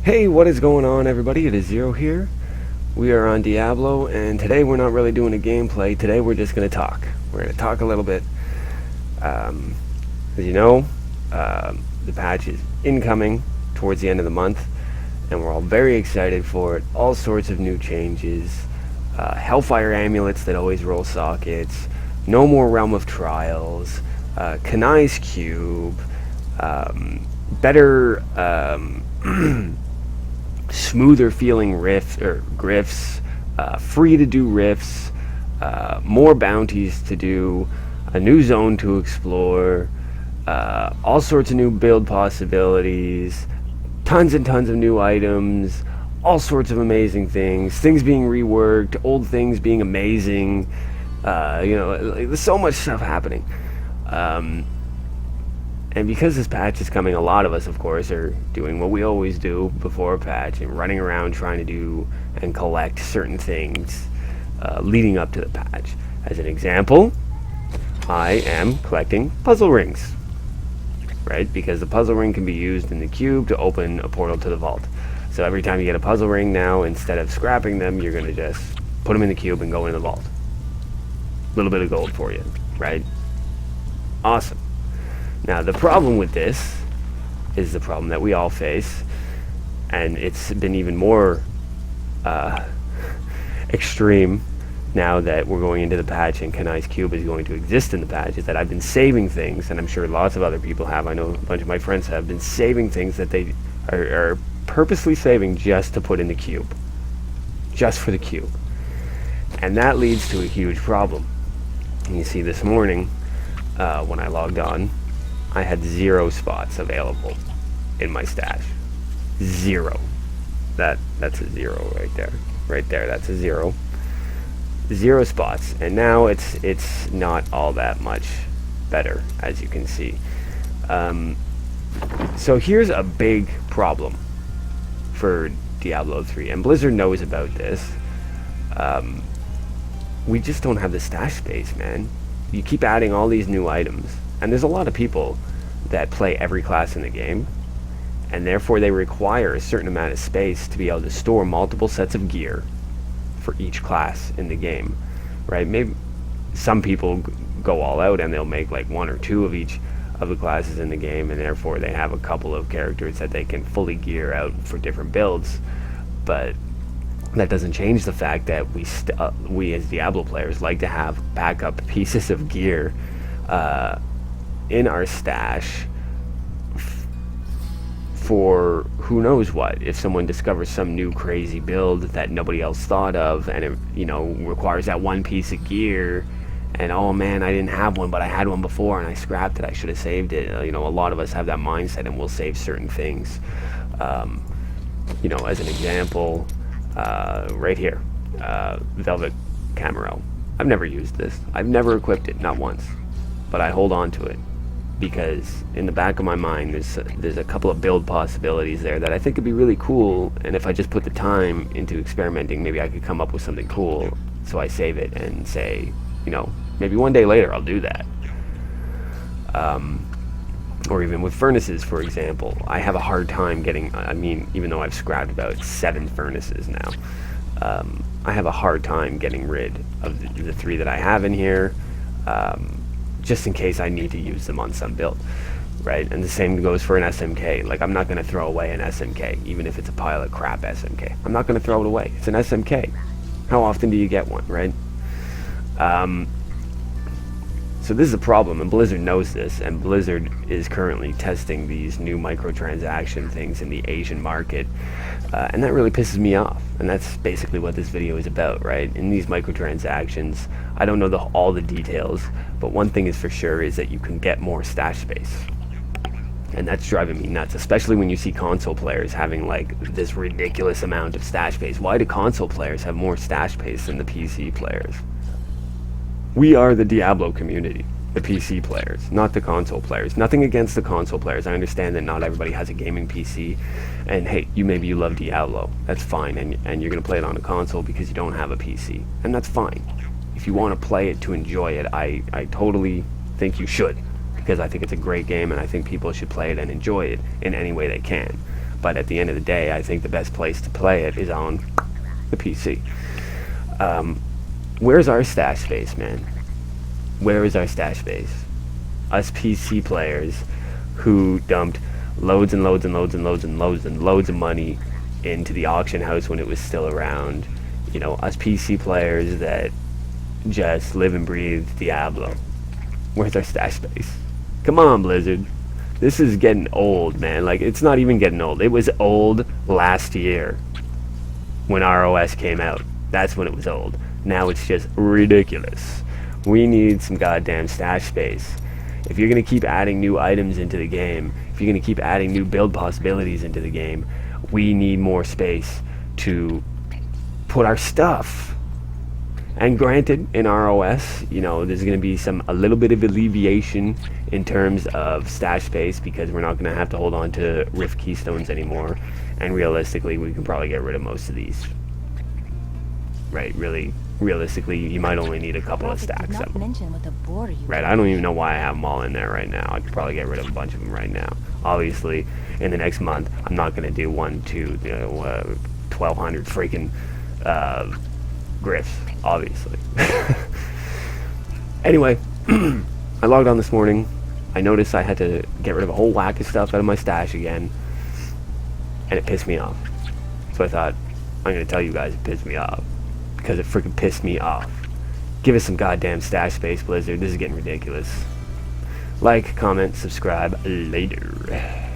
Hey, what is going on, everybody? It is Zero here. We are on Diablo, and today we're not really doing a gameplay. Today we're just going to talk. We're going to talk a little bit. Um, as you know, the patch is incoming towards the end of the month, and we're all very excited for it. All sorts of new changes. Hellfire amulets that always roll sockets. No more Realm of Trials. Kanai's Cube. Better... smoother feeling griffs, free to do riffs, more bounties to do, a new zone to explore, all sorts of new build possibilities, tons and tons of new items, all sorts of amazing things being reworked, old things being amazing. There's so much stuff happening. And because this patch is coming, a lot of us, of course, are doing what we always do before a patch and running around trying to do and collect certain things leading up to the patch. As an example, I am collecting puzzle rings, right? Because the puzzle ring can be used in the cube to open a portal to the vault. So every time you get a puzzle ring now, instead of scrapping them, you're going to just put them in the cube and go into the vault. A little bit of gold for you, right? Awesome. Now, the problem with this is the problem that we all face, and it's been even more extreme now that we're going into the patch and Kanai's Cube is going to exist in the patch, is that I've been saving things, and I'm sure lots of other people have. I know a bunch of my friends have been saving things that they are purposely saving just to put in the cube. Just for the cube. And that leads to a huge problem. And you see this morning, when I logged on, I had 0 spots available in my stash. 0. That's a 0 right there. Right there, that's a 0. 0 spots. And now it's not all that much better, as you can see. So here's a big problem for Diablo 3, and Blizzard knows about this. We just don't have the stash space, man. You keep adding all these new items. And there's a lot of people that play every class in the game, and therefore they require a certain amount of space to be able to store multiple sets of gear for each class in the game, right? Maybe some people go all out and they'll make like 1 or 2 of each of the classes in the game, and therefore they have a couple of characters that they can fully gear out for different builds. But that doesn't change the fact that we as Diablo players like to have backup pieces of gear in our stash for who knows what. If someone discovers some new crazy build that nobody else thought of, and it requires that one piece of gear, and oh man, I didn't have one, but I had one before and I scrapped it, I should have saved it. A lot of us have that mindset and we'll save certain things. As an example, right here, Velvet Camarel. I've never used this. I've never equipped it, not once. But I hold on to it because in the back of my mind there's a couple of build possibilities there that I think would be really cool, and if I just put the time into experimenting, maybe I could come up with something cool. So I save it and say, maybe one day later I'll do that. Or even with furnaces, for example, I have a hard time getting, even though I've scrapped about 7 furnaces now, I have a hard time getting rid of the 3 that I have in here, just in case I need to use them on some build, right? And the same goes for an SMK. Like, I'm not going to throw away an SMK, even if it's a pile of crap SMK. I'm not going to throw it away. It's an SMK. How often do you get one, right? So this is a problem, and Blizzard knows this, and Blizzard is currently testing these new microtransaction things in the Asian market, and that really pisses me off, and that's basically what this video is about, right? In these microtransactions, I don't know all the details, but one thing is for sure is that you can get more stash space, and that's driving me nuts, especially when you see console players having like this ridiculous amount of stash space. Why do console players have more stash space than the PC players? We are the Diablo community, the PC players, not the console players. Nothing against the console players. I understand that not everybody has a gaming PC, and hey, maybe you love Diablo. That's fine, and you're going to play it on a console because you don't have a PC, and that's fine. If you want to play it to enjoy it, I totally think you should, because I think it's a great game, and I think people should play it and enjoy it in any way they can. but at the end of the day, I think the best place to play it is on the PC. Where's our stash space, man? Where is our stash space? Us PC players who dumped loads and loads and loads and loads and loads and loads of money into the auction house when it was still around. You know, us PC players that just live and breathe Diablo. Where's our stash space? Come on, Blizzard. This is getting old, man. Like, it's not even getting old. It was old last year when ROS came out. That's when it was old. Now it's just ridiculous. We need some goddamn stash space. If you're going to keep adding new items into the game, if you're going to keep adding new build possibilities into the game, we need more space to put our stuff. And granted, in ROS, you know, there's going to be a little bit of alleviation in terms of stash space, because we're not going to have to hold on to Rift Keystones anymore. And realistically, we can probably get rid of most of these. Right, really, realistically, you might only need a couple of stacks of them. Right, I don't even know why I have them all in there right now. I could probably get rid of a bunch of them right now. Obviously, in the next month, I'm not going to do 1,200 freaking griffs, obviously. Anyway, I logged on this morning. I noticed I had to get rid of a whole whack of stuff out of my stash again, and it pissed me off. So I thought, I'm going to tell you guys it pissed me off, because it freaking pissed me off. Give us some goddamn stash space, Blizzard. This is getting ridiculous. Like, comment, subscribe. Later.